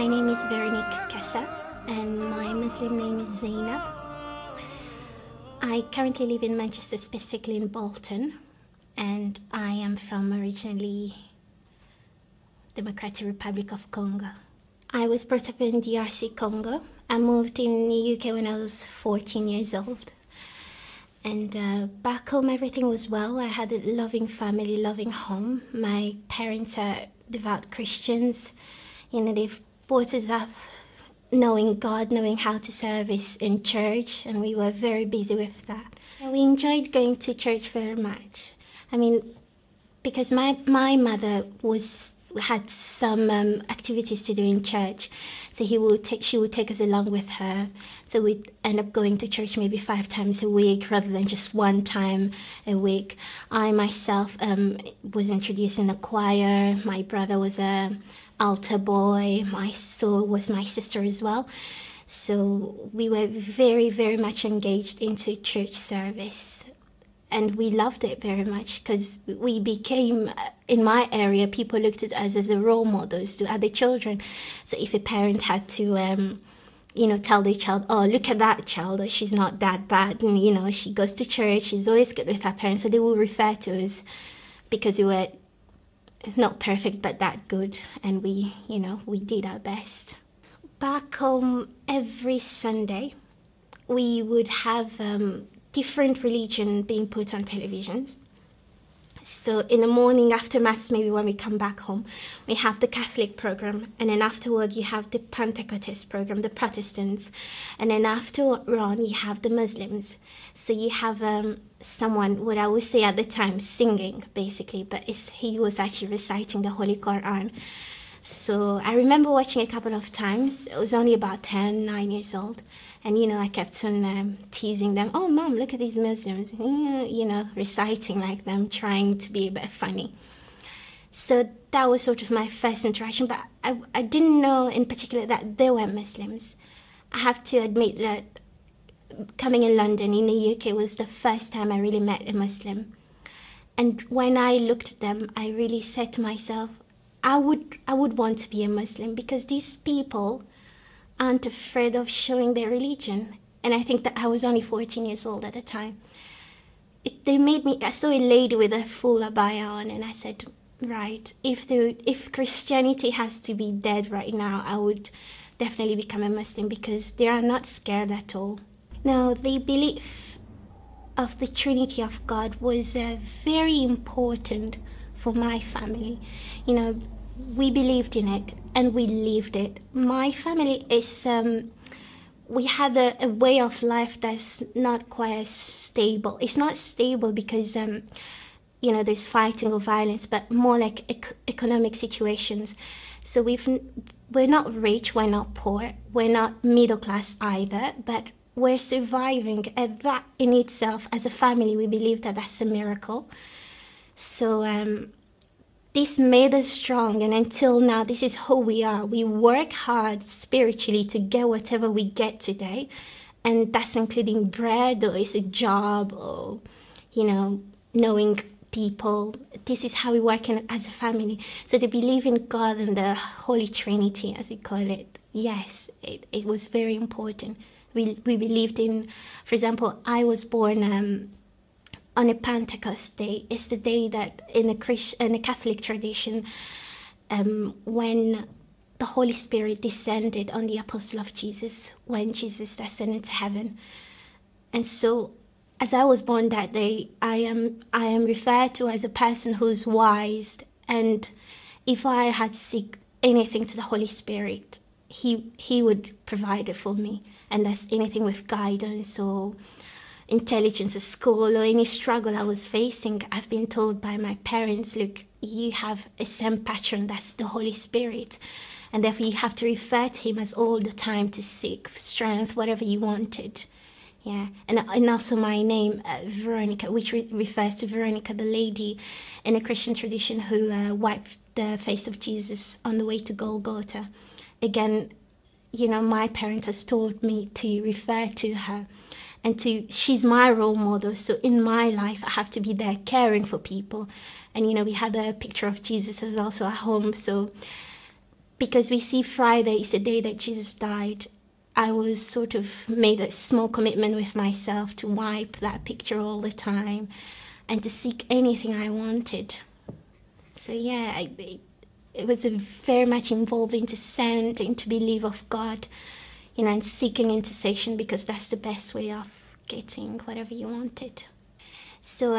My name is Veronique Kessa and my Muslim name is Zainab. I currently live in Manchester, specifically in Bolton, and I am from originally Democratic Republic of Congo. I was brought up in DRC Congo. I moved in the UK when I was 14 years old. And back home, everything was well. I had a loving family, loving home. My parents are devout Christians. You know, they've brought us up knowing God, knowing how to service in church, and we were very busy with that. And we enjoyed going to church very much. I mean, because my mother had some activities to do in church, so she would take us along with her. So we'd end up going to church maybe 5 times a week rather than just 1 time a week. I myself was introduced in the choir. My brother was a altar boy. So was my sister as well. So we were very, very much engaged into church service. And we loved it very much because we became, in my area, people looked at us as a role models to other children. So if a parent had to, tell their child, oh, look at that child, she's not that bad. And, she goes to church, she's always good with her parents. So they will refer to us because we were not perfect, but that good. And we did our best. Back home, every Sunday, we would have different religion being put on televisions. So in the morning after Mass, maybe when we come back home, we have the Catholic program, and then afterward you have the Pentecostal program, the Protestants, and then after on you have the Muslims. So you have someone, what I would say at the time, singing basically, but he was actually reciting the Holy Quran. So I remember watching a couple of times. I was only about 9 years old. And, I kept on teasing them. Oh, Mom, look at these Muslims, reciting like them, trying to be a bit funny. So that was sort of my first interaction. But I didn't know in particular that they were Muslims. I have to admit that coming in London, in the UK, was the first time I really met a Muslim. And when I looked at them, I really said to myself, I would want to be a Muslim, because these people aren't afraid of showing their religion. And I think that I was only 14 years old at the time. I saw a lady with a full abaya on, and I said, right, if Christianity has to be dead right now, I would definitely become a Muslim, because they are not scared at all. Now, the belief of the Trinity of God was very important for my family. We believed in it and we lived it. My family is, we had a way of life that's not quite stable. It's not stable because, there's fighting or violence, but more like economic situations. So we're not rich, we're not poor, we're not middle class either, but we're surviving. And that in itself, as a family, we believe that that's a miracle. So, this made us strong, and until now, this is who we are. We work hard spiritually to get whatever we get today, and that's including bread, or it's a job, or, knowing people. This is how we work as a family. So to believe in God and the Holy Trinity, as we call it, yes, it was very important. We believed in, for example, I was born on a Pentecost day. Is the day that in a Catholic tradition, when the Holy Spirit descended on the apostle of Jesus, when Jesus ascended to heaven. And so, as I was born that day, I am referred to as a person who's wise. And if I had seek anything to the Holy Spirit, he would provide it for me. And that's anything with guidance or intelligence at school, or any struggle I was facing. I've been told by my parents, look, you have a same patron, that's the Holy Spirit, and therefore you have to refer to him as all the time to seek strength, whatever you wanted. Yeah, and also my name, Veronica, which refers to Veronica, the lady in a Christian tradition who wiped the face of Jesus on the way to Golgotha. Again, my parents has taught me to refer to her. And she's my role model. So in my life, I have to be there caring for people. And, we had a picture of Jesus as also at home. So because we see Friday is the day that Jesus died, I was sort of made a small commitment with myself to wipe that picture all the time and to seek anything I wanted. So yeah, it was very much involved into sound, into belief of God, you know, and seeking intercession, because that's the best way of getting whatever you wanted. So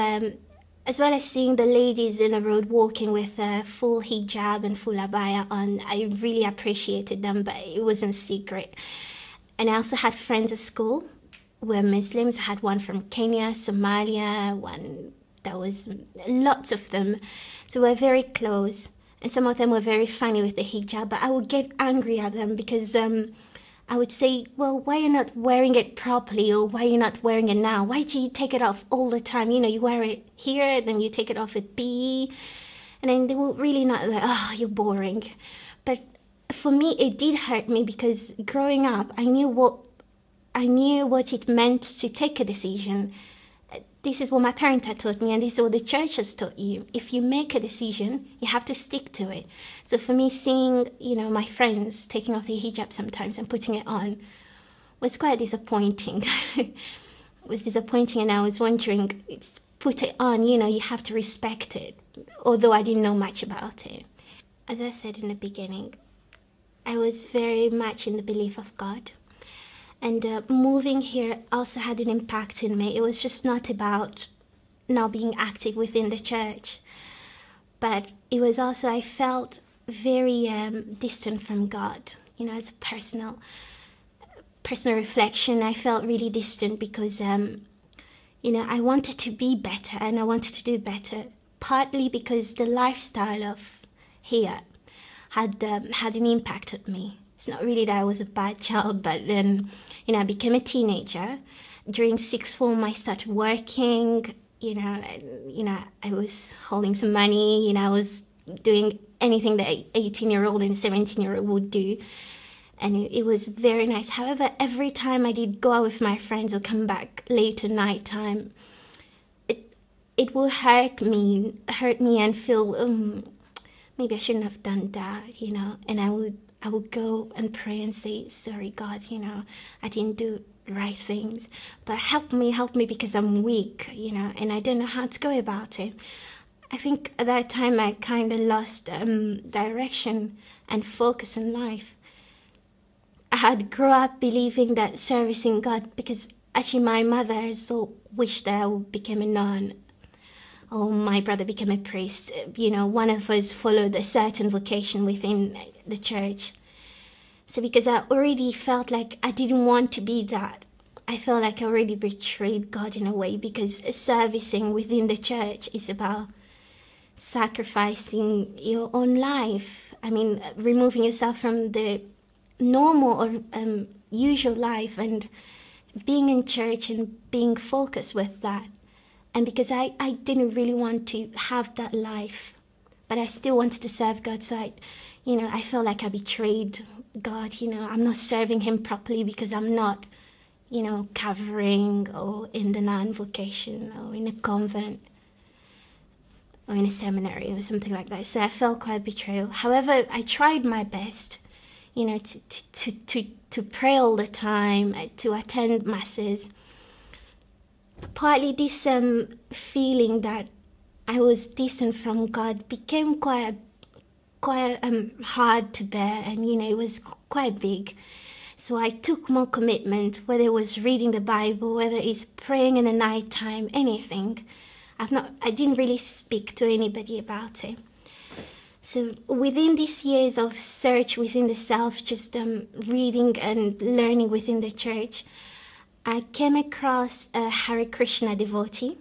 as well as seeing the ladies in the road walking with a full hijab and full abaya on, I really appreciated them, but it wasn't secret. And I also had friends at school who were Muslims. I had one from Kenya, Somalia, one that was lots of them. So we're very close. And some of them were very funny with the hijab, but I would get angry at them because I would say, well, why are you not wearing it properly, or why are you not wearing it now? Why do you take it off all the time? You know, you wear it here, then you take it off at PE, and then they will really not like, oh, you're boring. But for me, it did hurt me because growing up, I knew what it meant to take a decision. This is what my parents had taught me, and this is what the church has taught you. If you make a decision, you have to stick to it. So for me, seeing, you know, my friends taking off the hijab sometimes and putting it on was quite disappointing. It was disappointing, and I was wondering, put it on, you know, you have to respect it, although I didn't know much about it. As I said in the beginning, I was very much in the belief of God. And moving here also had an impact in me. It was just not about not being active within the church, but it was also, I felt very distant from God. You know, as a personal reflection, I felt really distant because, you know, I wanted to be better and I wanted to do better, partly because the lifestyle of here had an impact on me. It's not really that I was a bad child, but then, you know, I became a teenager. During sixth form, I started working. You know, I was holding some money. You know, I was doing anything that an 18-year-old and a 17-year-old would do, and it was very nice. However, every time I did go out with my friends or come back late at night time, it will hurt me and feel maybe I shouldn't have done that. You know, and I would go and pray and say, sorry, God, you know, I didn't do the right things, but help me because I'm weak, you know, and I don't know how to go about it. I think at that time I kind of lost direction and focus in life. I had grown up believing that servicing God, because actually my mother so wished that I would become a nun, or my brother became a priest. You know, one of us followed a certain vocation within the church. So because I already felt like I didn't want to be that, I felt like I already betrayed God in a way, because servicing within the church is about sacrificing your own life. I mean, removing yourself from the normal or usual life and being in church and being focused with that. And because I didn't really want to have that life, but I still wanted to serve God. So I felt like I betrayed God. You know, I'm not serving him properly because I'm not, you know, covering or in the nun vocation or in a convent or in a seminary or something like that. So I felt quite betrayal. However, I tried my best, you know, to pray all the time, to attend masses. Partly this feeling that I was distant from God became quite hard to bear, and you know, it was quite big. So I took more commitment, whether it was reading the Bible, whether it's praying in the night time, anything. I didn't really speak to anybody about it. So within these years of search within the self, just reading and learning within the church, I came across a Hare Krishna devotee.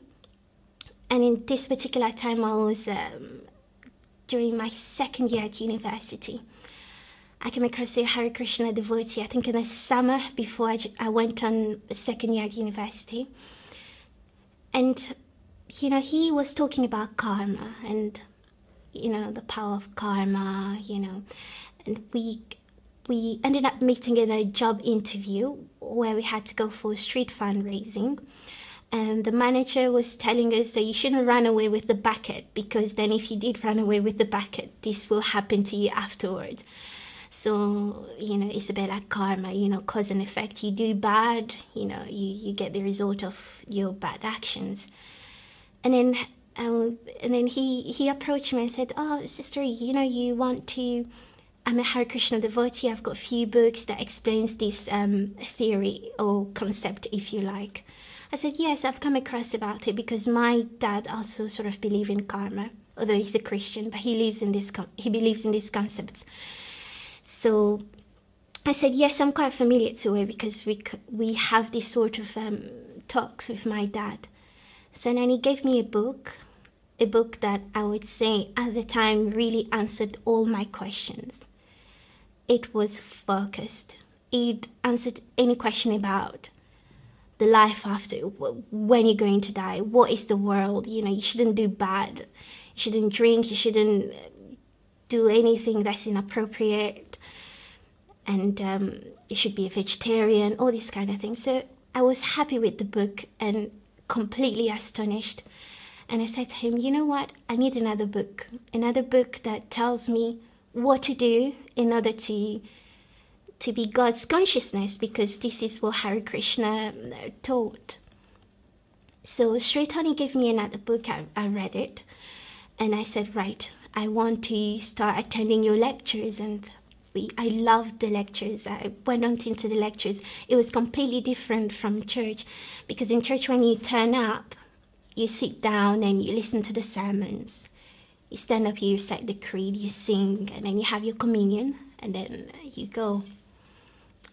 And in this particular time, I was during my second year at university. I came across a Hare Krishna devotee, I think in the summer before I went on a second year at university. And, you know, he was talking about karma and, you know, the power of karma, you know. And we ended up meeting in a job interview where we had to go for street fundraising. And the manager was telling us that you shouldn't run away with the bucket, because then if you did run away with the bucket, this will happen to you afterwards. So, it's a bit like karma, cause and effect. You do bad, you get the result of your bad actions. And then he approached me and said, "Oh, sister, you want to, I'm a Hare Krishna devotee. I've got a few books that explains this theory or concept, if you like." I said, "Yes, I've come across about it because my dad also sort of believes in karma, although he's a Christian, but he believes in these concepts." So I said, "Yes, I'm quite familiar to it because we have this sort of talks with my dad." So then he gave me a book that I would say at the time really answered all my questions. It was focused. It answered any question about the life after, when you're going to die, what is the world, you shouldn't do bad, you shouldn't drink, you shouldn't do anything that's inappropriate, and you should be a vegetarian, all these kind of things. So I was happy with the book and completely astonished. And I said to him, "You know what? I need another book that tells me what to do in order to be God's consciousness, because this is what Hare Krishna taught." So straight on he gave me another book. I read it and I said, "Right, I want to start attending your lectures." And I loved the lectures. I went on into the lectures. It was completely different from church, because in church when you turn up, you sit down and you listen to the sermons. You stand up, you recite the creed, you sing, and then you have your communion, and then you go.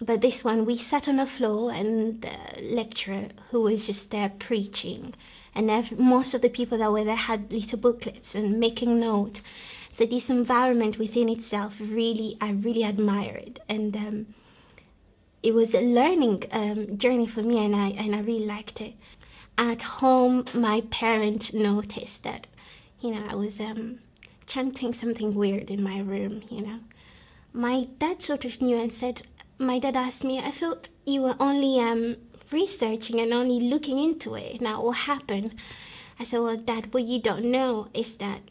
But this one, we sat on the floor, and the lecturer, who was just there preaching, and most of the people that were there had little booklets and making notes. So this environment within itself, I really admired, and it was a learning journey for me, and I really liked it. At home, my parent noticed that, I was chanting something weird in my room. My dad sort of knew and said, my dad asked me, "I thought you were only researching and only looking into it. Now what happened?" I said, "Well, Dad, what you don't know is that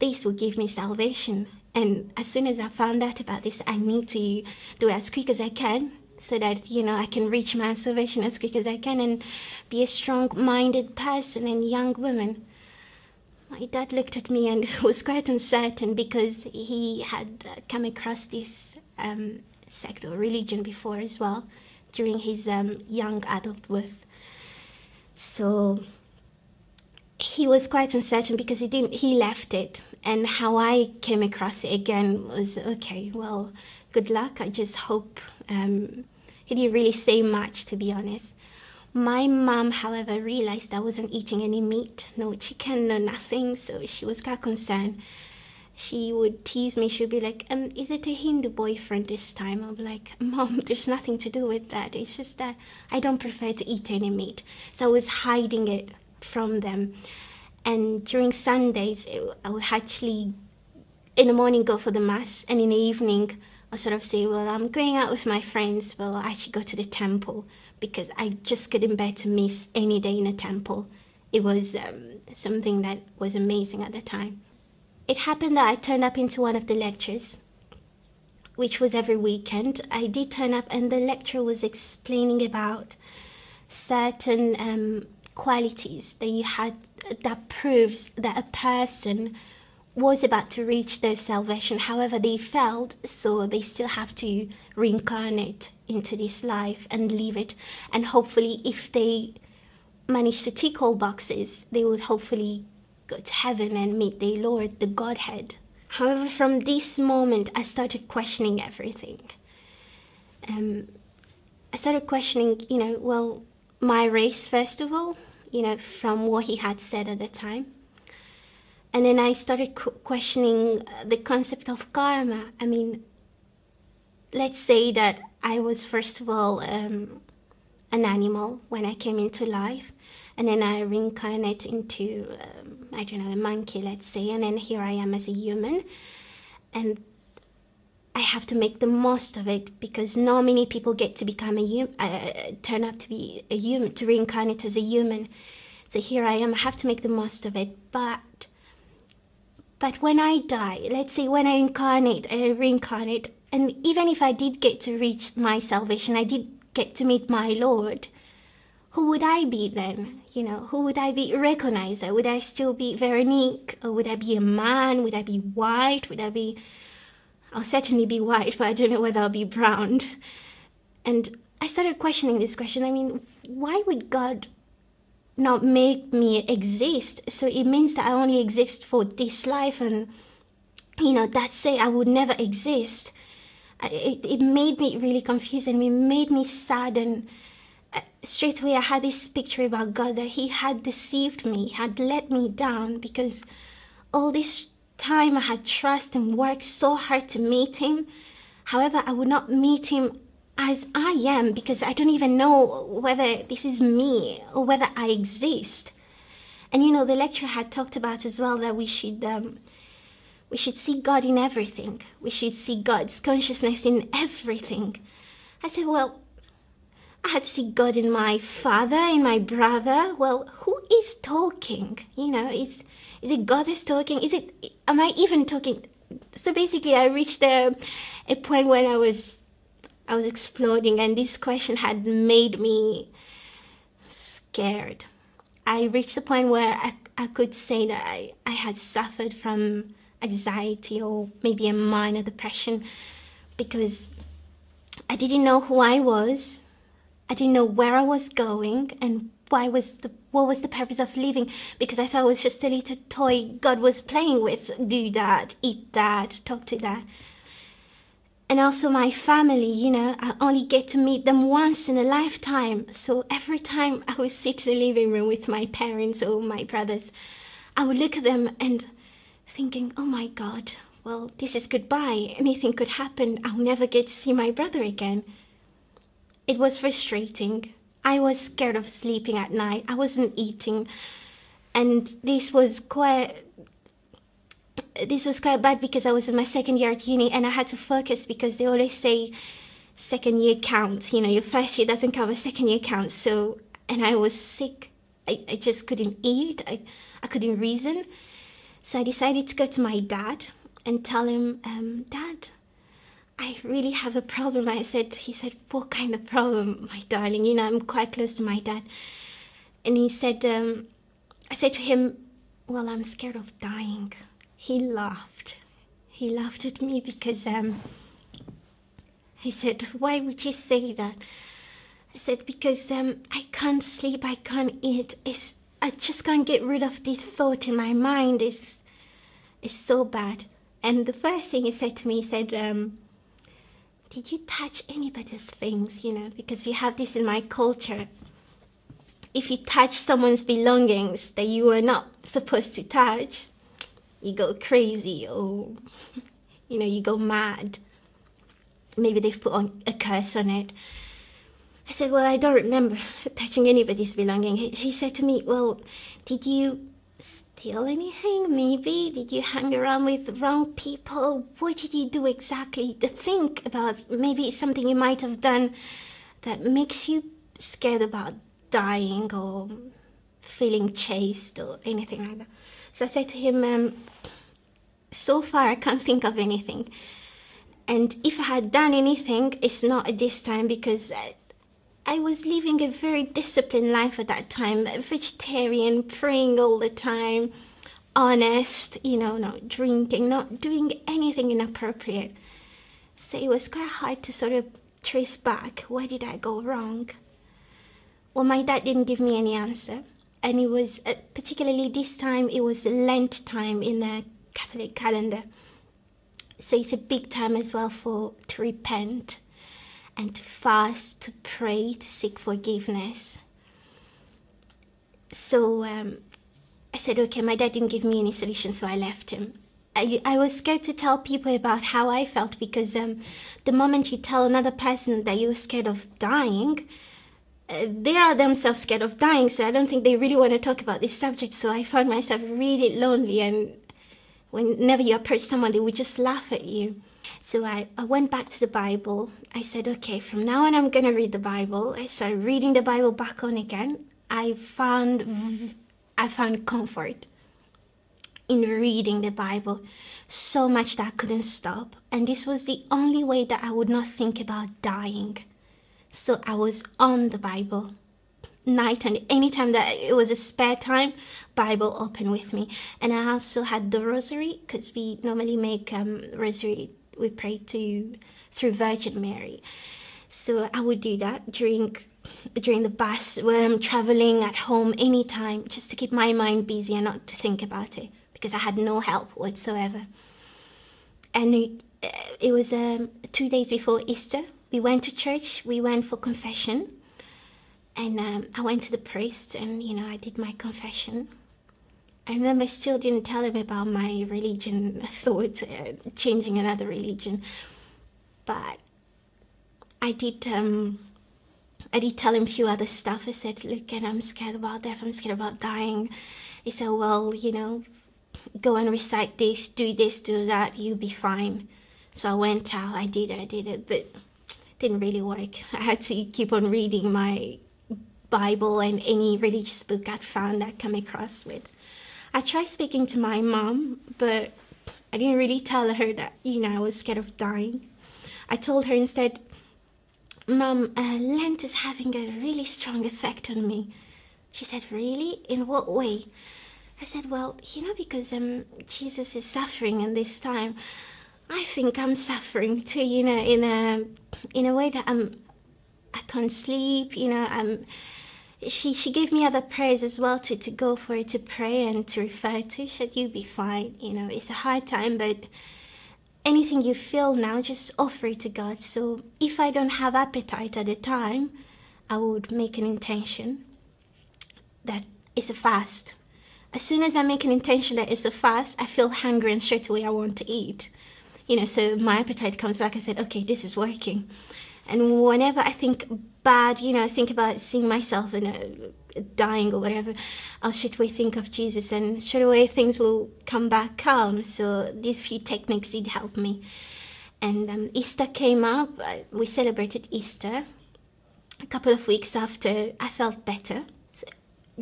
this will give me salvation. And as soon as I found out about this, I need to do it as quick as I can, so that, I can reach my salvation as quick as I can and be a strong-minded person and young woman." My dad looked at me and was quite uncertain, because he had come across this sect or religion before as well, during his young adulthood. So he was quite uncertain because he left it. And how I came across it again was, okay, well, good luck. I just hope. He didn't really say much, to be honest. My mom, however, realized I wasn't eating any meat, no chicken, no nothing, so she was quite concerned. She would tease me. She would be like, "Is it a Hindu boyfriend this time?" I'm like, "Mom, there's nothing to do with that. It's just that I don't prefer to eat any meat." So I was hiding it from them. And during Sundays, I would actually, in the morning, go for the mass, and in the evening, I sort of say, "Well, I'm going out with my friends. Well, I should go to the temple," because I just couldn't bear to miss any day in a temple. It was something that was amazing at the time. It happened that I turned up into one of the lectures, which was every weekend. I did turn up, and the lecturer was explaining about certain qualities that you had that proves that a person was about to reach their salvation. However, they failed, so they still have to reincarnate into this life and leave it. And hopefully, if they manage to tick all boxes, they would hopefully go to heaven and meet their Lord, the Godhead. However, from this moment, I started questioning everything. I started questioning, well, my race, first of all, from what he had said at the time. And then I started questioning the concept of karma. I mean, let's say that I was, first of all, an animal when I came into life. And then I reincarnate into, a monkey, let's say. And then here I am as a human. And I have to make the most of it, because not many people get to become turn out to be a human, to reincarnate as a human. So here I am, I have to make the most of it. But when I die, let's say when I reincarnate, And even if I did get to reach my salvation, I did get to meet my Lord, who would I be then? Who would I be recognized? Would I still be Veronique? Or would I be a man? Would I be white? I'll certainly be white, but I don't know whether I'll be brown. And I started questioning this question. I mean, why would God not make me exist? So it means that I only exist for this life, and that's it, I would never exist. It made me really confused, and it made me sad. And straight away I had this picture about God, that he had deceived me, had let me down, because all this time I had trust and worked so hard to meet him. However, I would not meet him as I am, because I don't even know whether this is me or whether I exist. And the lecturer had talked about as well that we should see God in everything. We should see God's consciousness in everything. I said, well, I had to see God in my father, in my brother. Well, who is talking? Is it God that's talking? Am I even talking? So basically, I reached a point when I was exploding, and this question had made me scared. I reached a point where I could say that I had suffered from anxiety, or maybe a minor depression, because I didn't know who I was. I didn't know where I was going, and what was the purpose of living, because I thought it was just a little toy God was playing with. Do that, eat that, talk to that. And also my family, I only get to meet them once in a lifetime. So every time I would sit in the living room with my parents or my brothers, I would look at them and thinking, oh my God, well, this is goodbye. Anything could happen. I'll never get to see my brother again. It was frustrating. I was scared of sleeping at night. I wasn't eating. And this was quite bad, because I was in my second year at uni, and I had to focus, because they always say second year counts. Your first year doesn't cover, second year counts. So, and I was sick. I just couldn't eat. I couldn't reason. So I decided to go to my dad and tell him, Dad, I really have a problem. He said, what kind of problem, my darling? I'm quite close to my dad. And he said, I said to him, well, I'm scared of dying. He laughed. He laughed at me, because he said, why would you say that? I said, because I can't sleep, I can't eat. I just can't get rid of this thought in my mind. It's so bad. And the first thing he said to me, he said, did you touch anybody's things? Because we have this in my culture. If you touch someone's belongings that you are not supposed to touch, you go crazy, or, you go mad. Maybe they've put on a curse on it. I said, well, I don't remember touching anybody's belonging. He said to me, well, did you steal anything, maybe? Did you hang around with the wrong people? What did you do exactly? To think about maybe something you might have done that makes you scared about dying, or feeling chased, or anything like that. So I said to him, so far I can't think of anything. And if I had done anything, it's not at this time, because I was living a very disciplined life at that time, vegetarian, praying all the time, honest, not drinking, not doing anything inappropriate. So it was quite hard to sort of trace back, where did I go wrong? Well, my dad didn't give me any answer. And it was, particularly this time, it was Lent time in the Catholic calendar. So it's a big time as well to repent, and to fast, to pray, to seek forgiveness. So I said, okay, my dad didn't give me any solution, so I left him. I was scared to tell people about how I felt, because the moment you tell another person that you're scared of dying, they are themselves scared of dying, so I don't think they really want to talk about this subject. So I found myself really lonely, and whenever you approach someone, they would just laugh at you. So I went back to the Bible. I said, okay, from now on I'm going to read the Bible. I started reading the Bible back on again. I found comfort. in reading the Bible, so much that I couldn't stop. And this was the only way that I would not think about dying. So I was on the Bible night, and anytime that it was a spare time, Bible open with me. And I also had the rosary, because we normally make rosary, we pray through Virgin Mary. So I would do that during the bus, when I'm traveling, at home, anytime, just to keep my mind busy and not to think about it, because I had no help whatsoever. And it was 2 days before Easter. We went to church, we went for confession, and I went to the priest, and I did my confession. I remember I still didn't tell him about my religion thought, changing another religion, but I did tell him a few other stuff. I said, look, and I'm scared about death, I'm scared about dying. He said, well, go and recite this, do that, you'll be fine. So I went out, I did it, but it didn't really work. I had to keep on reading my Bible and any religious book I'd found I'd come across with. I tried speaking to my mom, but I didn't really tell her that, I was scared of dying. I told her instead, Mom, Lent is having a really strong effect on me. She said, really? In what way? I said, well, because Jesus is suffering in this time. I think I'm suffering too, in a way that I can't sleep, She gave me other prayers as well to go for it, to pray and to refer to. She said, you'll be fine, it's a hard time, but anything you feel now, just offer it to God. So if I don't have appetite at the time, I would make an intention that it's a fast. As soon as I make an intention that it's a fast, I feel hungry and straight away I want to eat. So my appetite comes back. I said, okay, this is working. And whenever I think bad, I think about seeing myself dying or whatever, I'll straight away think of Jesus, and straight away things will come back calm. So these few techniques did help me. And Easter came up. We celebrated Easter. A couple of weeks after, I felt better. So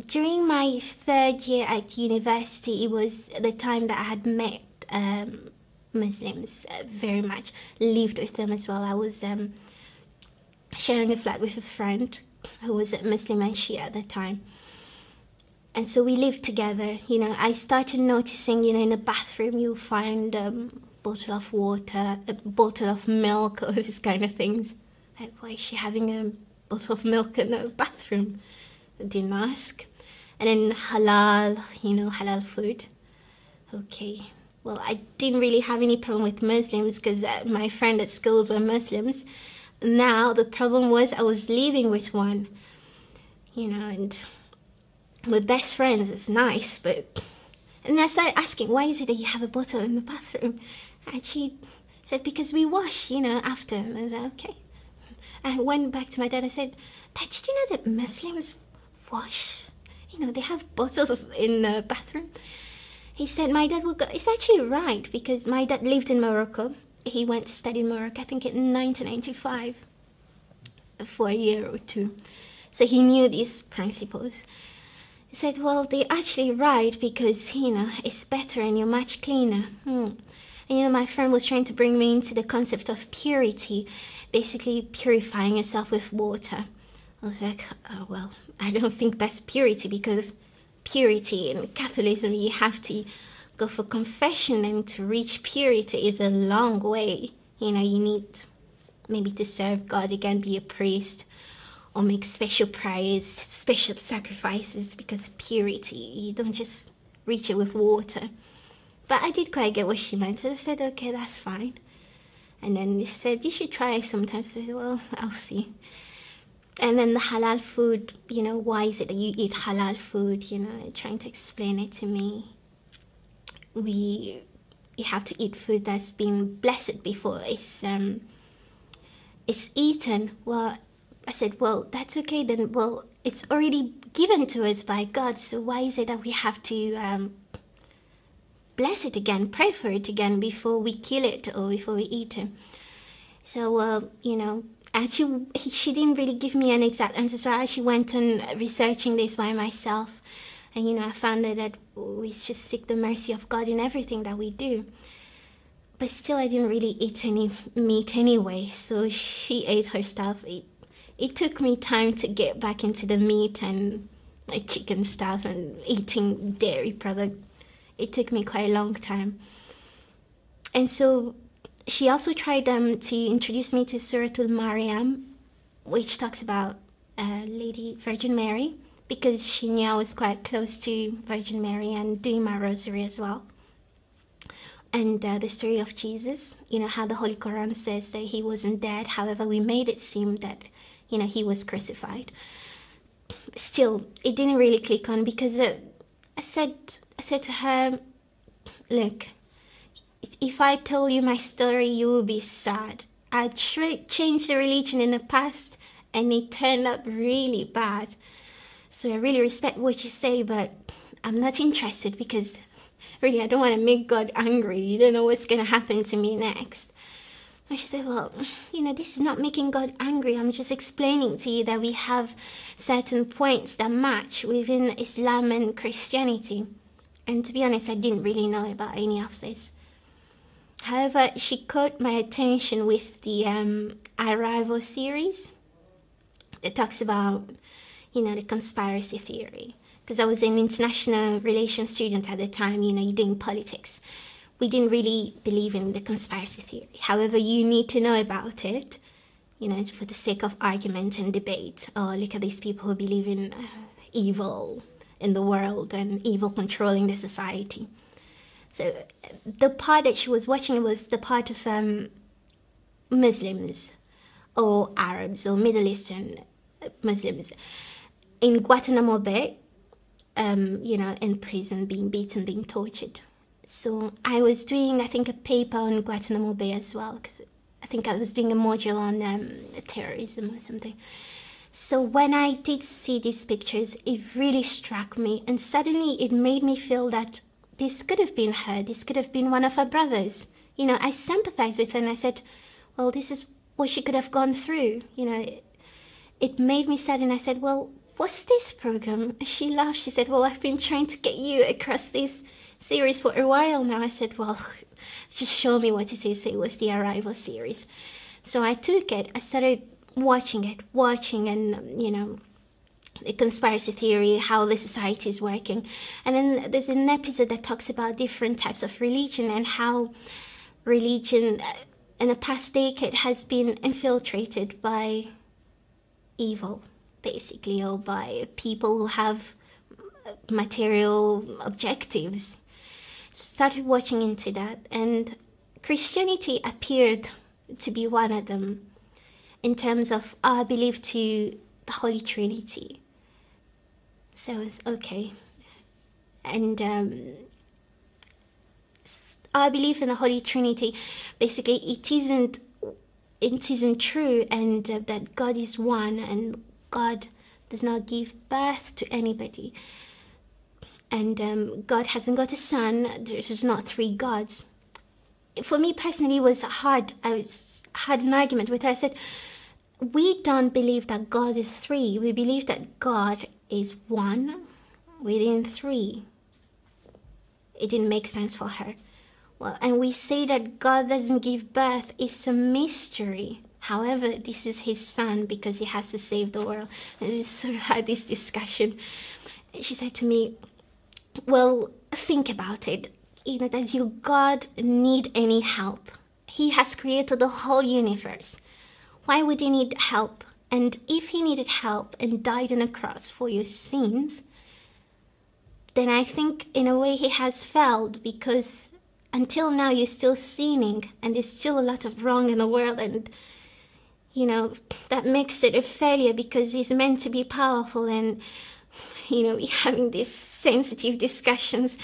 during my 3rd year at university, it was the time that I had met Muslims very much, lived with them as well. I was sharing a flat with a friend who was a Muslim and Shia at the time. And so we lived together. I started noticing, in the bathroom you'll find a bottle of water, a bottle of milk, all these kind of things. Like, why is she having a bottle of milk in the bathroom? I didn't ask. And then halal, halal food. Okay. Well, I didn't really have any problem with Muslims because my friend at schools were Muslims. Now the problem was I was living with one, and we're best friends. It's nice, but... And I started asking, why is it that you have a bottle in the bathroom? And she said, because we wash, after. And I was like, okay. I went back to my dad. I said, Dad, did you know that Muslims wash? They have bottles in the bathroom. He said, my dad will go. It's actually right, because my dad lived in Morocco. He went to study in Morocco, I think in 1995, for a year or two. So he knew these principles. He said, well, they're actually right, because, it's better and you're much cleaner. And, my friend was trying to bring me into the concept of purity, basically purifying yourself with water. I was like, oh, well, I don't think that's purity, because purity in Catholicism, you have to go for confession, and to reach purity is a long way. You need maybe to serve God again, be a priest, or make special prayers, special sacrifices, because purity, you don't just reach it with water. But I did quite get what she meant, so I said, okay, that's fine. And then she said, you should try it sometimes. I said, well, I'll see. And then the halal food, why is it that you eat halal food, trying to explain it to me. You have to eat food that's been blessed before it's eaten. Well, I said, well, that's okay then. Well, it's already given to us by God, so why is it that we have to bless it again, pray for it again before we kill it or before we eat it? So, actually, she didn't really give me an exact answer, so I actually went on researching this by myself. And, you know, I found out that we should seek the mercy of God in everything that we do. But still, I didn't really eat any meat anyway, so she ate her stuff. It took me time to get back into the meat and like chicken stuff and eating dairy product. It took me quite a long time. And so she also tried to introduce me to Suratul Maryam, which talks about Lady Virgin Mary, because she knew I was quite close to Virgin Mary and doing my rosary as well. And the story of Jesus, you know, how the Holy Quran says that he wasn't dead. However, we made it seem that, you know, he was crucified. Still, it didn't really click on, because I said to her, look, if I tell you my story, you will be sad. I changed the religion in the past and it turned out really bad. So I really respect what you say, but I'm not interested, because really I don't want to make God angry. You don't know what's going to happen to me next. And she said, well, you know, this is not making God angry. I'm just explaining to you that we have certain points that match within Islam and Christianity. And to be honest, I didn't really know about any of this. However, she caught my attention with the Arrival series. It talks about, you know, the conspiracy theory. Because I was an international relations student at the time, you know, you're doing politics. We didn't really believe in the conspiracy theory. However, you need to know about it, you know, for the sake of argument and debate. Oh, look at these people who believe in evil in the world and evil controlling the society. So the part that she was watching was the part of Muslims or Arabs or Middle Eastern Muslims in Guantanamo Bay, you know, in prison, being beaten, being tortured. So I was doing, I think, a paper on Guantanamo Bay as well, because I think I was doing a module on terrorism or something. So when I did see these pictures, it really struck me, and suddenly it made me feel that this could have been her, this could have been one of her brothers. You know, I sympathized with her and I said, well, this is what she could have gone through. You know, it made me sad, and I said, well, what's this program? She laughed. She said, well, I've been trying to get you across this series for a while now. I said, well, just show me what it is. It was the Arrival series. So I took it. I started watching and, you know, the conspiracy theory, how the society is working. And then there's an episode that talks about different types of religion and how religion in the past decade has been infiltrated by evil, basically, or by people who have material objectives. Started watching into that, and Christianity appeared to be one of them in terms of our belief to the Holy Trinity. So it's okay. And our belief in the Holy Trinity, basically it isn't true, and that God is one and God does not give birth to anybody. And God hasn't got a son. There's not three gods. For me personally, it was hard. I had an argument with her. I said, we don't believe that God is three. We believe that God is one within three. It didn't make sense for her. Well, and we say that God doesn't give birth. It's a mystery. However, this is his son because he has to save the world. And we sort of had this discussion. She said to me, well, think about it. You know, does your God need any help? He has created the whole universe. Why would he need help? And if he needed help and died on a cross for your sins, then I think in a way he has failed, because until now you're still sinning and there's still a lot of wrong in the world, and you know, that makes it a failure because he's meant to be powerful. And you know, we're having these sensitive discussions,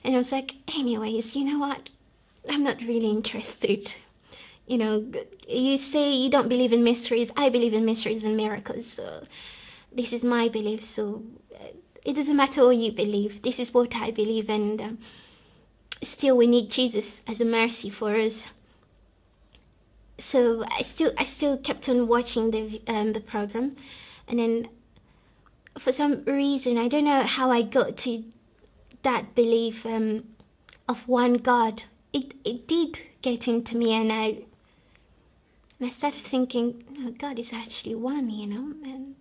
and I was like, anyways, you know what, I'm not really interested. You know, you say you don't believe in mysteries. I believe in mysteries and miracles. So this is my belief. So it doesn't matter what you believe. This is what I believe. And still, we need Jesus as a mercy for us. So I still kept on watching the program. And then for some reason, I don't know how I got to that belief of one God. It did get into me, and I started thinking, no, God is actually one, and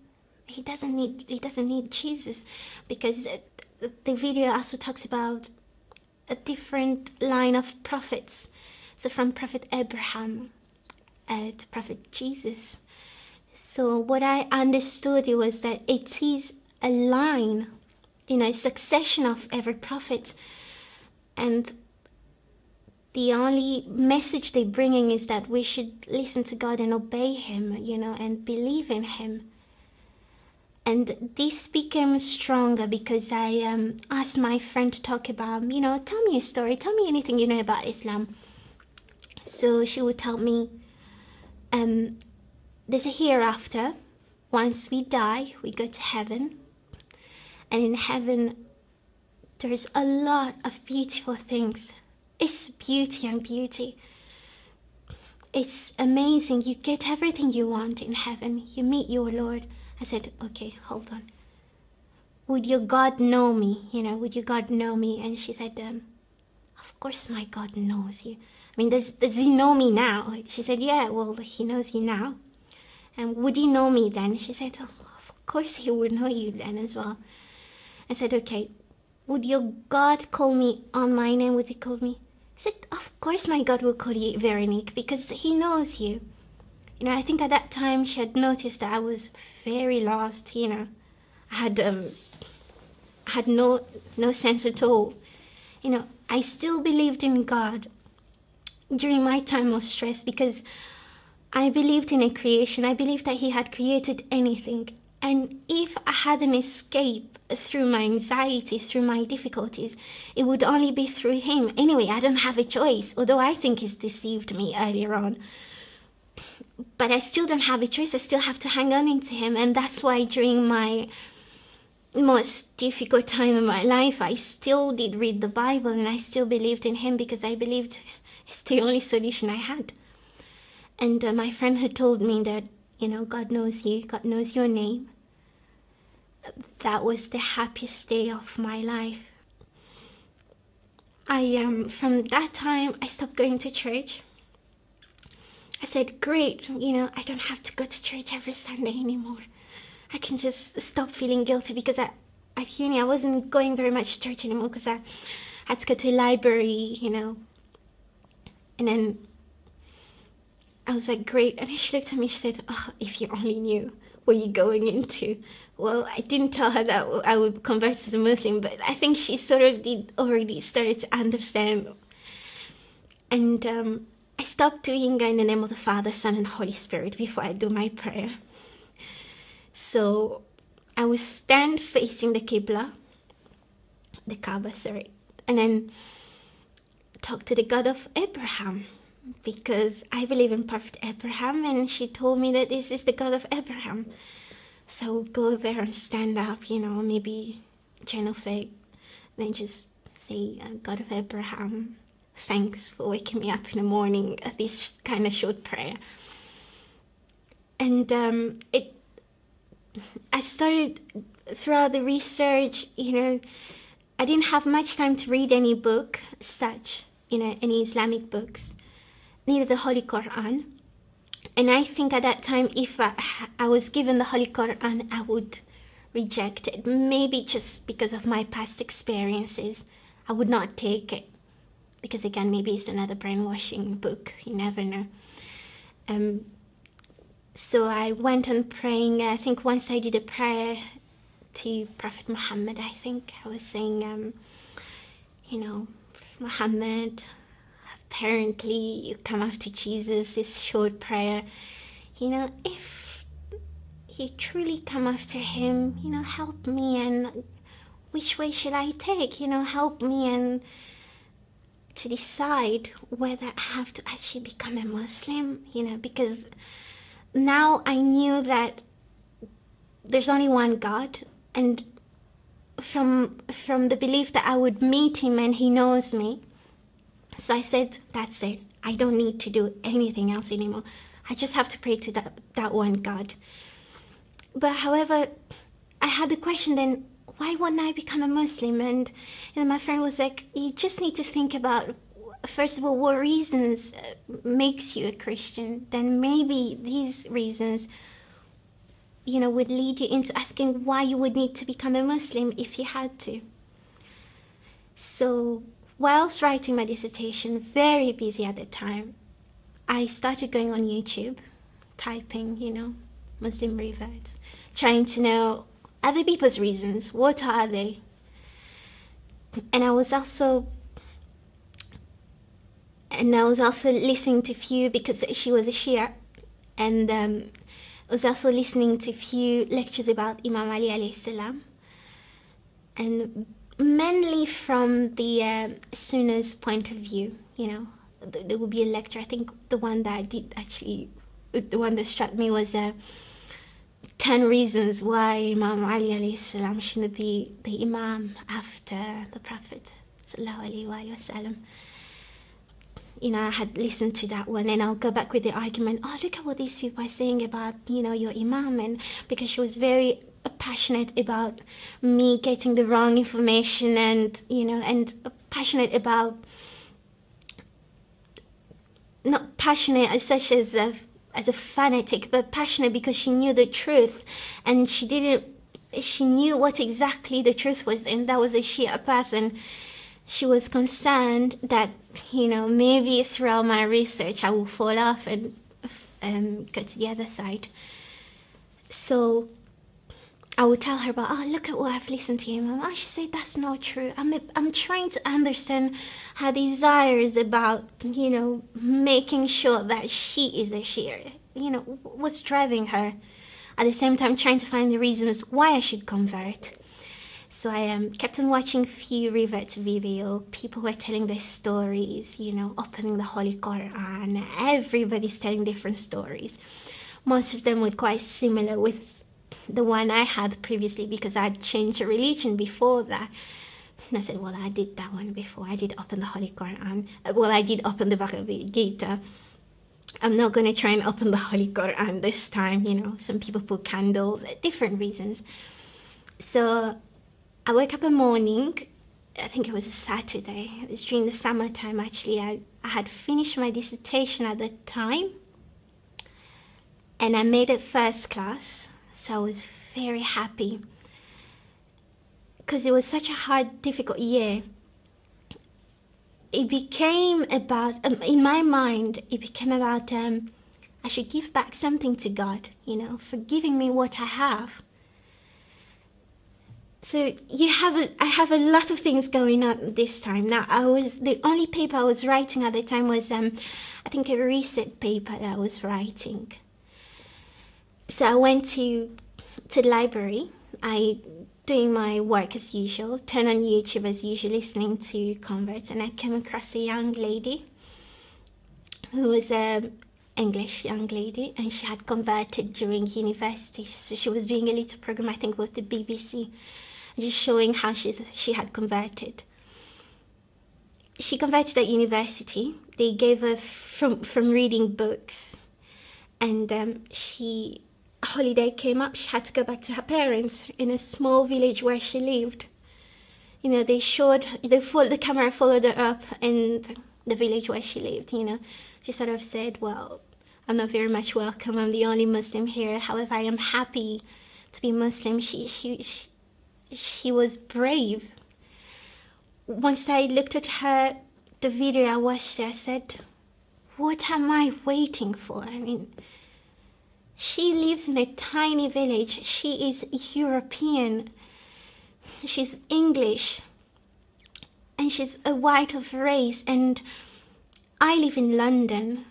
he doesn't need Jesus, because the video also talks about a different line of prophets. So from Prophet Abraham to Prophet Jesus. So what I understood was that it is a line, a succession of every prophet, and the only message they're bringing is that we should listen to God and obey him, and believe in him. And this became stronger because I asked my friend to talk about, tell me a story, tell me anything you know about Islam. So she would tell me, there's a hereafter. Once we die, we go to heaven. And in heaven, there's a lot of beautiful things. It's beauty and beauty. It's amazing. You get everything you want in heaven. You meet your Lord. I said, okay, hold on. Would your God know me? Would your God know me? And she said, of course my God knows you. I mean, does he know me now? She said, yeah, well, he knows you now. And would he know me then? She said, oh, of course he would know you then as well. I said, okay, would your God call me on my name? Would he call me? He said, of course my God will call you Veronique, because he knows you. I think at that time she had noticed that I was very lost, I had no sense at all. I still believed in God during my time of stress, because I believed in a creation. I believed that he had created anything. And if I had an escape through my anxiety, through my difficulties, it would only be through him. Anyway, I don't have a choice, although I think he's deceived me earlier on. But I still don't have a choice. I still have to hang on into him. And that's why during my most difficult time in my life, I still did read the Bible, and I still believed in him, because I believed it's the only solution I had. And my friend had told me that, God knows you, God knows your name. That was the happiest day of my life. From that time, I stopped going to church. I said, great, I don't have to go to church every Sunday anymore. I can just stop feeling guilty, because at uni I wasn't going very much to church anymore, because I had to go to a library, And then I was like, great. And she looked at me, she said, oh, if you only knew what you're going into. Well, I didn't tell her that I would convert as a Muslim, but I think she sort of did already started to understand. And I stopped doing in the name of the Father, Son, and Holy Spirit before I do my prayer. So I would stand facing the Qibla, the Kaaba, sorry, and then talk to the God of Abraham, because I believe in Prophet Abraham, and she told me that this is the God of Abraham. So I would go there and stand up, maybe genuflect, then just say, God of Abraham, thanks for waking me up in the morning, this kind of short prayer. And I started throughout the research, I didn't have much time to read any book such, any Islamic books, neither the Holy Quran. And I think at that time, if I was given the Holy Quran, I would reject it. Maybe just because of my past experiences, I would not take it. Because again, maybe it's another brainwashing book, you never know. So I went on praying. I think once I did a prayer to Prophet Muhammad, I think I was saying, Muhammad, apparently you come after Jesus, this short prayer. If you truly come after him, help me, and which way should I take? Help me and to decide whether I have to actually become a Muslim, because now I knew that there's only one God, and from the belief that I would meet him and he knows me. So I said, that's it. I don't need to do anything else anymore. I just have to pray to that one God. But however, I had the question then, why wouldn't I become a Muslim? And my friend was like, you just need to think about, first of all, what reasons makes you a Christian. Then maybe these reasons, would lead you into asking why you would need to become a Muslim if you had to. So whilst writing my dissertation, very busy at the time, I started going on YouTube, typing, Muslim reverts, trying to know other people's reasons. What are they? And I was also listening to few, because she was a Shia, and I was also listening to few lectures about Imam Ali alayhi salam, and mainly from the Sunnah's point of view. There would be a lecture. I think the one that I did actually, the one that struck me was 10 reasons why Imam Ali alayhi salam shouldn't be the Imam after the Prophet sallallahu alayhi wasallam. I had listened to that one, and I'll go back with the argument, oh, look at what these people are saying about, your Imam, and because she was very passionate about me getting the wrong information, and, and passionate about, not passionate as such as a fanatic, but passionate because she knew the truth, and she knew what exactly the truth was, and that was a Shia path, and she was concerned that, maybe throughout my research I will fall off and go to the other side. So I would tell her about, oh, look at what I've listened to him. Oh, she said that's not true. I'm trying to understand her desires about, making sure that she is a Shia. What's driving her. At the same time, trying to find the reasons why I should convert. So I kept on watching few reverts video. People were telling their stories, opening the Holy Quran. Everybody's telling different stories. Most of them were quite similar with the one I had previously, because I had changed a religion before that. And I said, well, I did that one before. I did open the Holy Quran. Well, I did open the Bhagavad Gita. I'm not going to try and open the Holy Quran this time. Some people put candles, different reasons. So I woke up a morning, I think it was a Saturday. It was during the summertime, actually. I had finished my dissertation at the time, and I made it first class. So I was very happy, because it was such a hard, difficult year. It became about, in my mind, it became about I should give back something to God, for giving me what I have. So I have a lot of things going on this time. Now, the only paper I was writing at the time was, I think, a research paper that I was writing. So I went to the library. Doing my work as usual, turned on YouTube as usual, listening to converts, and I came across a young lady who was an English young lady, and she had converted during university. So she was doing a little program, I think, with the BBC, just showing how she had converted. She converted at university. They gave her from reading books, and holiday came up. She had to go back to her parents in a small village where she lived. The camera followed her up in the village where she lived. She sort of said, well, I'm not very much welcome. I'm the only Muslim here. However, I am happy to be Muslim. She was brave. Once I looked at the video I watched, I said, what am I waiting for? She lives in a tiny village. She is European. She's English. And she's a white of race. And I live in London.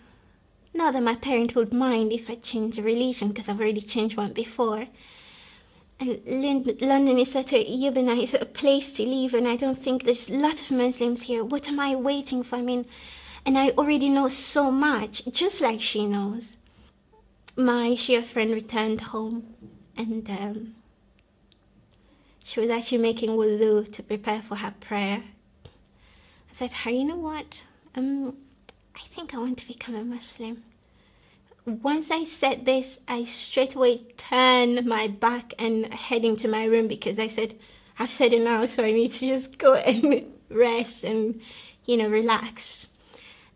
Not that my parents would mind if I change a religion, because I've already changed one before. And London is such a urbanized place to live, and I don't think there's a lot of Muslims here. What am I waiting for? And I already know so much, just like she knows. My Shia friend returned home, and she was actually making wudu to prepare for her prayer. I said to her, you know what? I think I want to become a Muslim. once I said this, I straight away turned my back and heading to my room, because I said, I've said it now, so I need to just go and rest and, relax.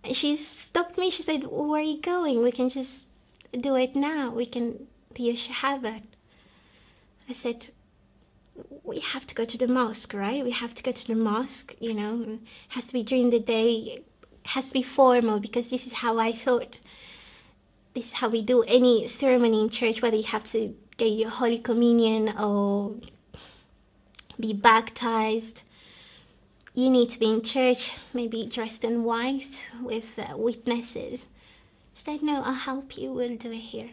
And she stopped me. She said, where are you going? We can just do it now. We can do your shahada. I said, we have to go to the mosque, right? We have to go to the mosque, It has to be during the day. It has to be formal, because this is how I thought. This is how we do any ceremony in church, whether you have to get your Holy Communion or be baptized. You need to be in church, maybe dressed in white with witnesses. She said, no, I'll help you, we'll do it here.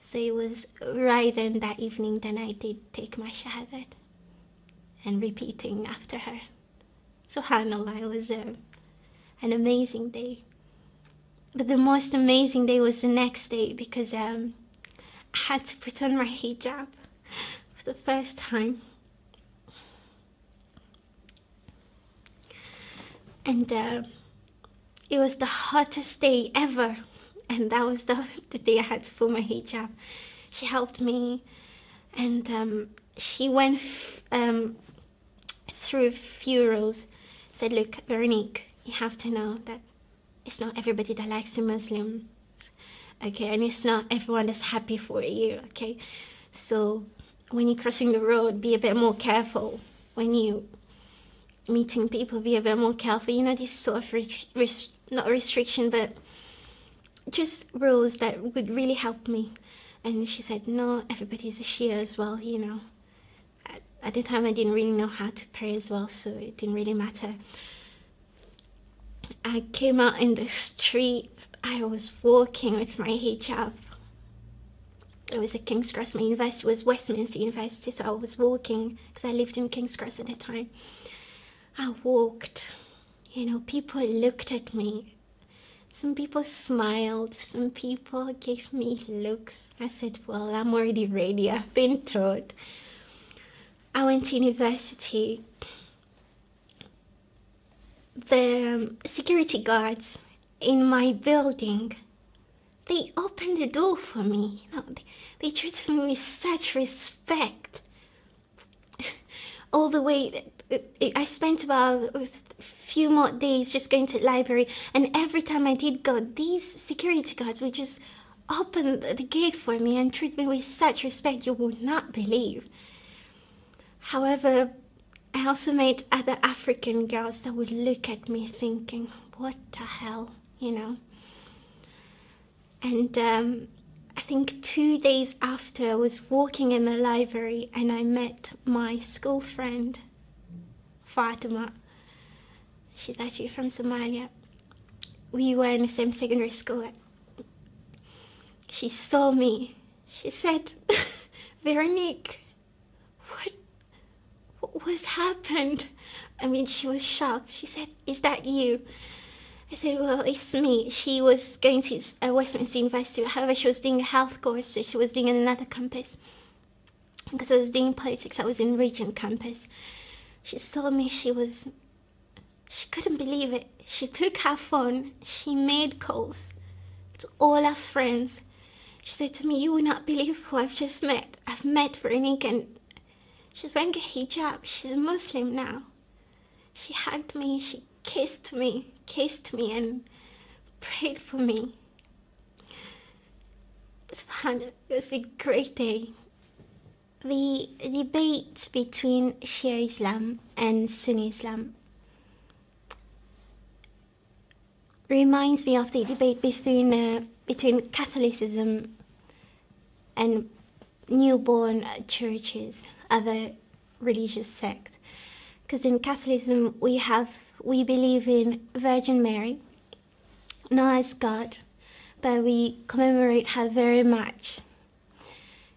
So it was right then that evening that I did take my shahadat and repeating after her. SubhanAllah, it was an amazing day. But the most amazing day was the next day, because I had to put on my hijab for the first time. And it was the hottest day ever. And that was the day I had to put my hijab. She helped me, and she went through a few rows. Said, look, Veronique, you have to know that it's not everybody that likes the Muslims, okay? And it's not everyone that's happy for you, okay? So when you're crossing the road, be a bit more careful. When you meeting people, be a bit more careful. This sort of not restriction, but just rules that would really help me. And she said, no, everybody's a Shia as well, At the time, I didn't really know how to pray as well, so it didn't really matter. I came out in the street. I was walking with my hijab. It was at King's Cross. My university was Westminster University, so I was walking because I lived in King's Cross at the time. I walked. People looked at me. Some people smiled. Some people gave me looks. I said, well, I'm already ready. I've been taught. I went to university. The security guards in my building, they opened the door for me. They treated me with such respect. All the way, I spent about a few more days just going to the library, and every time I did go, these security guards would just open the gate for me and treat me with such respect you would not believe. However, I also met other African girls that would look at me thinking, what the hell, And I think 2 days after, I was walking in the library and I met my school friend, Fatima. She's actually from Somalia. We were in the same secondary school. She saw me. She said, Veronique, what's happened? She was shocked. She said, is that you? I said, well, it's me. She was going to Westminster University. However, she was doing a health course, so she was doing in another campus. Because I was doing politics, I was in Regent campus. She saw me. She couldn't believe it. She took her phone. She made calls to all her friends. She said to me, you will not believe who I've just met. I've met Veronique, and she's wearing a hijab. She's a Muslim now. She hugged me, she kissed me and prayed for me. It was a great day. The debate between Shia Islam and Sunni Islam reminds me of the debate between Catholicism and newborn churches, other religious sects. Because in Catholicism we believe in Virgin Mary, not as God, but we commemorate her very much.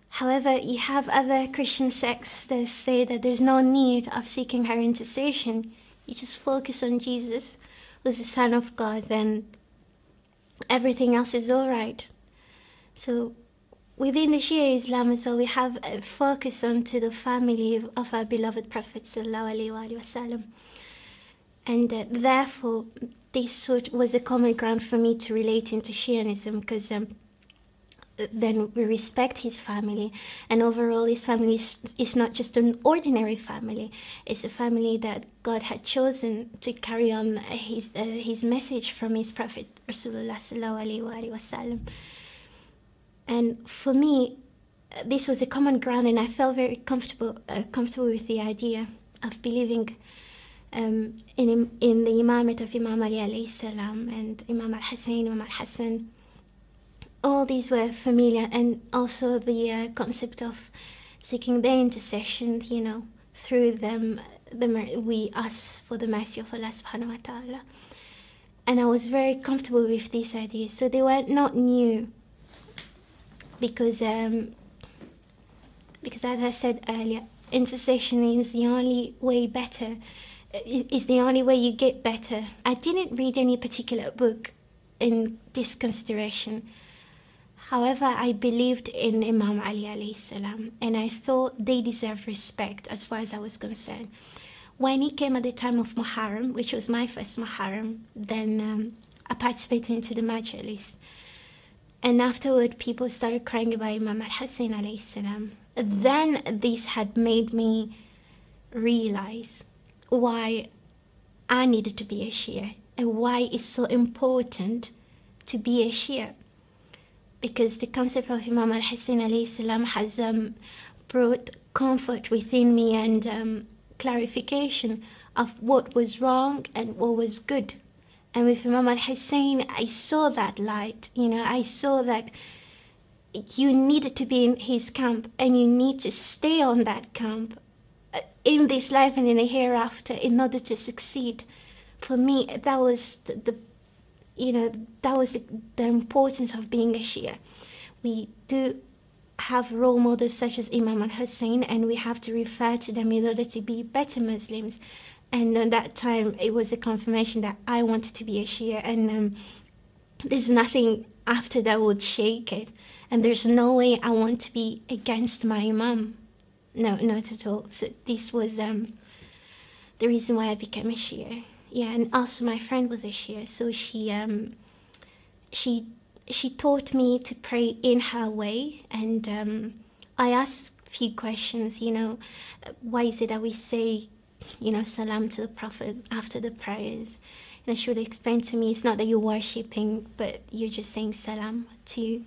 However, you have other Christian sects that say that there's no need of seeking her intercession. You just focus on Jesus, who's the Son of God, and everything else is all right. So within the Shia Islam as well, we have a focus onto the family of our beloved Prophet sallallahu alaihi wasallam, and therefore this sort was a common ground for me to relate into Shianism, because then we respect his family, and overall his family is not just an ordinary family. It's a family that God had chosen to carry on his message from his prophet Rasulullah sallallahu alaihi wasallam. And for me, this was a common ground, and I felt very comfortable with the idea of believing in the imamate of Imam Ali alayhi salam and Imam al-Hussein, Imam al-Hassan. All these were familiar, and also the concept of seeking their intercession, you know, through them, we ask for the mercy of Allah subhanahu wa ta'ala. And I was very comfortable with these ideas, so they were not new, because as I said earlier, intercession is the only way better, is the only way you get better. I didn't read any particular book in this consideration. However, I believed in Imam Ali alayhi salam, and I thought they deserved respect as far as I was concerned. When he came at the time of Muharram, which was my first Muharram, then I participated into the Majlis. And afterward, people started crying about Imam al-Hussein alayhi salam. Then this had made me realize why I needed to be a Shia, and why it's so important to be a Shia. Because the concept of Imam al-Hussein alayhi salam has brought comfort within me, and clarification of what was wrong and what was good. And with Imam al-Hussein, I saw that light, you know, I saw that you needed to be in his camp, and you need to stay on that camp in this life and in the hereafter in order to succeed. For me, that was the importance of being a Shia. We do have role models such as Imam al-Hussein, and we have to refer to them in order to be better Muslims. And at that time, it was a confirmation that I wanted to be a Shia, and there's nothing after that would shake it. And there's no way I want to be against my Imam. No, not at all. So this was the reason why I became a Shia. Yeah, and also my friend was a Shia, so she taught me to pray in her way, and I asked a few questions, you know, why is it that we say, you know, salam to the Prophet after the prayers? And she would explain to me, it's not that you're worshipping, but you're just saying salam to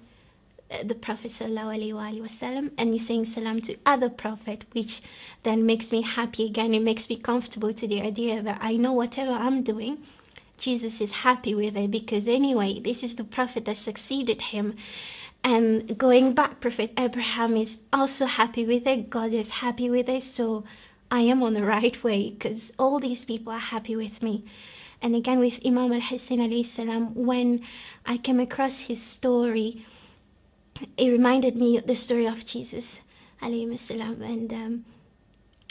the Prophet sallallahu alaihi wasallam, and you're saying salam to other Prophet, which then makes me happy again. It makes me comfortable to the idea that I know whatever I'm doing, Jesus is happy with it, because anyway, this is the Prophet that succeeded him. And going back, Prophet Abraham is also happy with it, God is happy with it, so I am on the right way, because all these people are happy with me. And again, with Imam al-Hussein alayhi salam, when I came across his story, it reminded me of the story of Jesus alayhi salam, and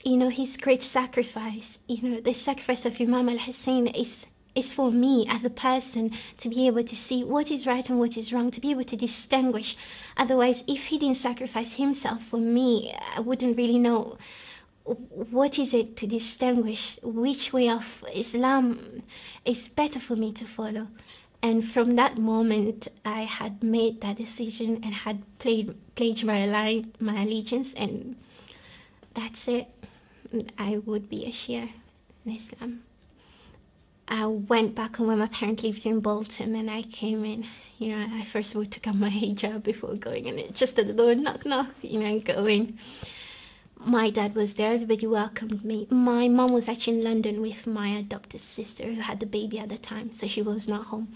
you know, his great sacrifice. You know, the sacrifice of Imam al-Hussein is for me as a person to be able to see what is right and what is wrong, to be able to distinguish. Otherwise, if he didn't sacrifice himself for me, I wouldn't really know what is it to distinguish which way of Islam is better for me to follow. And from that moment, I had made that decision and had pledged my allegiance, and that's it. I would be a Shia in Islam. I went back home when my parents lived in Bolton, and I came in. You know, I first of all took out my hijab before going, and it just at the door, knock, knock, you know, go in. My dad was there, everybody welcomed me. My mom was actually in London with my adopted sister who had the baby at the time, so she was not home.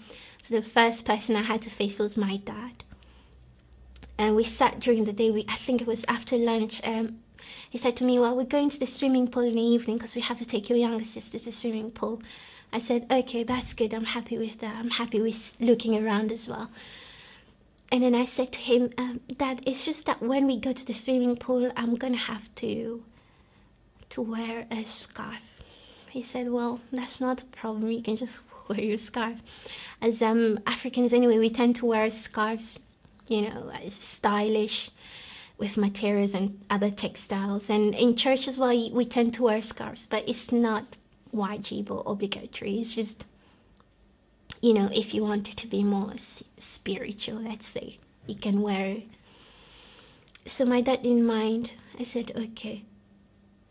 So the first person I had to face was my dad. And we sat during the day, I think it was after lunch. He said to me, well, we're going to the swimming pool in the evening because we have to take your younger sister to the swimming pool. I said, okay, that's good, I'm happy with that. I'm happy with looking around as well. And then I said to him, Dad, it's just that when we go to the swimming pool, I'm going to have to wear a scarf. He said, well, that's not a problem. You can just wear your scarf. As Africans anyway, we tend to wear scarves, you know, it's stylish with materials and other textiles. And in church as well, we tend to wear scarves, but it's not wajib or obligatory. It's just you know, if you wanted to be more spiritual, let's say, you can wear it. So my dad didn't mind. I said, okay.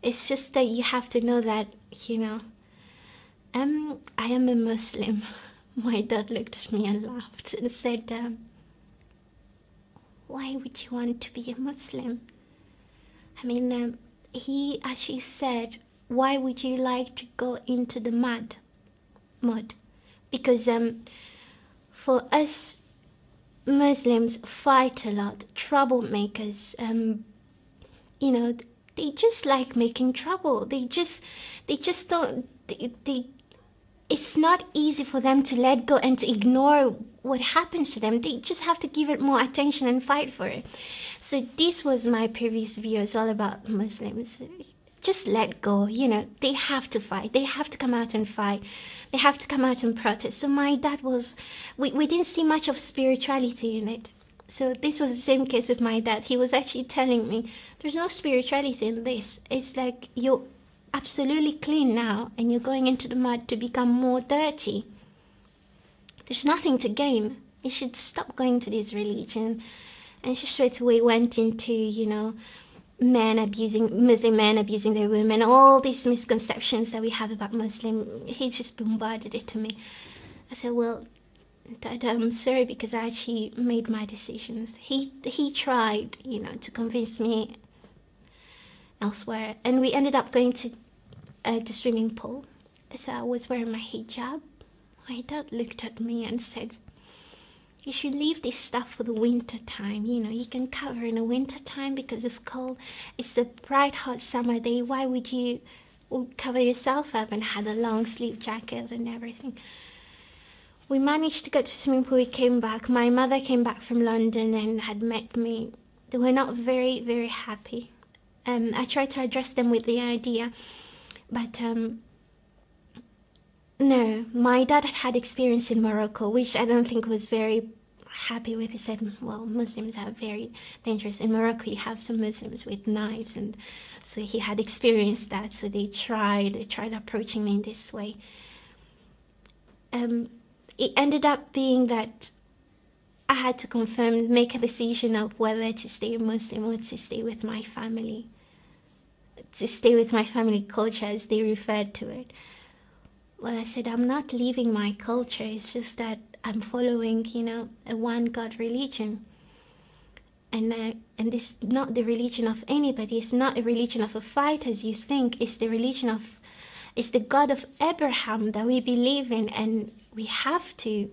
It's just that you have to know that, you know, I am a Muslim. My dad looked at me and laughed and said, why would you want to be a Muslim? I mean, he actually said, why would you like to go into the mud? Because for us Muslims fight a lot, troublemakers, you know, they just like making trouble. They just don't, it's not easy for them to let go and to ignore what happens to them. They just have to give it more attention and fight for it. So this was my previous view as well about Muslims. Just let go, you know, they have to fight. They have to come out and fight. They have to come out and protest. So my dad was, we didn't see much of spirituality in it. So this was the same case with my dad. He was actually telling me, there's no spirituality in this. It's like you're absolutely clean now and you're going into the mud to become more dirty. There's nothing to gain. You should stop going to this religion. And she straight away went into, you know, Muslim men abusing their women, all these misconceptions that we have about Muslim. He just bombarded it to me. I said, well, Dad, I'm sorry, because I actually made my decisions. He tried, you know, to convince me elsewhere, and we ended up going to the swimming pool. So I was wearing my hijab. My dad looked at me and said, you should leave this stuff for the winter time. You know, you can cover in the winter time because it's cold. It's a bright, hot summer day. Why would you cover yourself up? And had a long sleeve jacket and everything. We managed to get to the swimming pool. We came back. My mother came back from London and had met me. They were not very, very happy. I tried to address them with the idea, but no, my dad had experience in Morocco, which I don't think was very happy with. He said, well, Muslims are very dangerous. In Morocco, you have some Muslims with knives, and so he had experienced that. So they tried approaching me in this way. It ended up being that I had to make a decision of whether to stay a Muslim or to stay with my family. To stay with my family culture, as they referred to it. Well, I said, I'm not leaving my culture. It's just that I'm following, you know, a one God religion. And this is not the religion of anybody. It's not a religion of a fight as you think. It's the religion of, it's the God of Abraham that we believe in, and we have to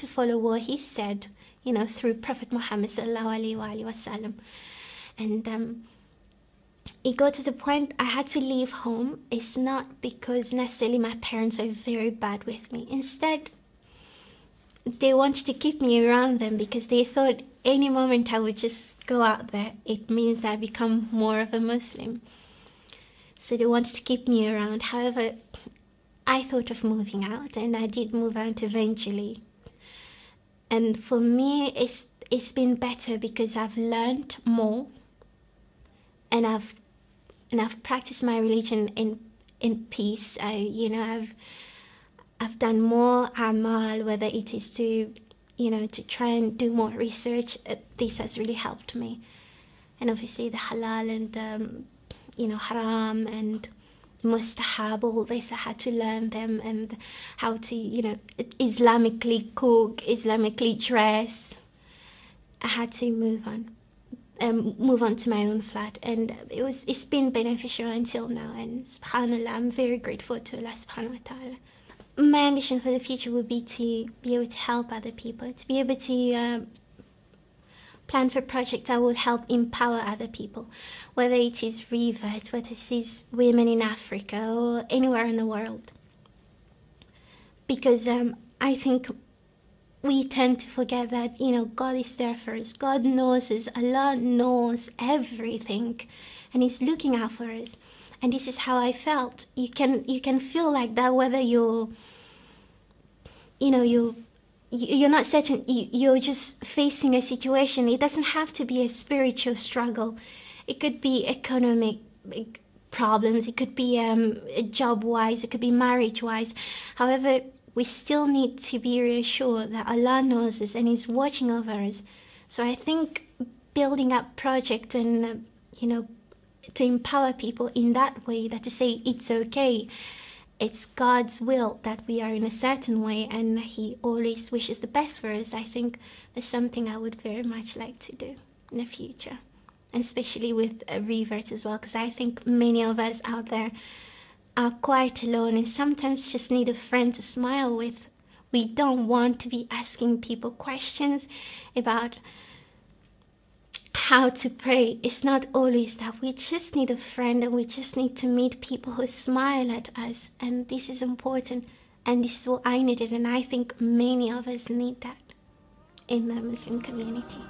follow what he said, you know, through Prophet Muhammad sallallahu alaihi wasallam. And it got to the point I had to leave home. It's not because necessarily my parents were very bad with me. Instead, they wanted to keep me around them because they thought any moment I would just go out there, it means I become more of a Muslim. So they wanted to keep me around. However, I thought of moving out, and I did move out eventually. And for me, it's been better because I've learned more, and I've practiced my religion in peace. I've done more amal, whether it is to, you know, to try and do more research. This has really helped me. And obviously the halal and you know, haram and mustahab, all this I had to learn them, and how to, you know, Islamically cook, Islamically dress. I had to move on to my own flat, and it's been beneficial until now, and subhanallah, I'm very grateful to Allah subhanahu wa ta'ala. My ambition for the future would be to be able to help other people, to be able to plan for projects that will help empower other people, whether it is reverts, whether it is women in Africa or anywhere in the world. Because I think we tend to forget that, you know, God is there for us. God knows us. Allah knows everything, and He's looking out for us. And this is how I felt. You can feel like that whether you're not certain. You're just facing a situation. It doesn't have to be a spiritual struggle. It could be economic problems. It could be job-wise. It could be marriage-wise. However, we still need to be reassured that Allah knows us and is watching over us. So I think building up project and, to empower people in that way, that to say it's okay, it's God's will that we are in a certain way and He always wishes the best for us. I think there's something I would very much like to do in the future, and especially with a revert as well, because I think many of us out there are quite alone and sometimes just need a friend to smile with. We don't want to be asking people questions about how to pray. It's not always that. We just need a friend, and we just need to meet people who smile at us, and this is important, and this is what I needed, and I think many of us need that in the Muslim community.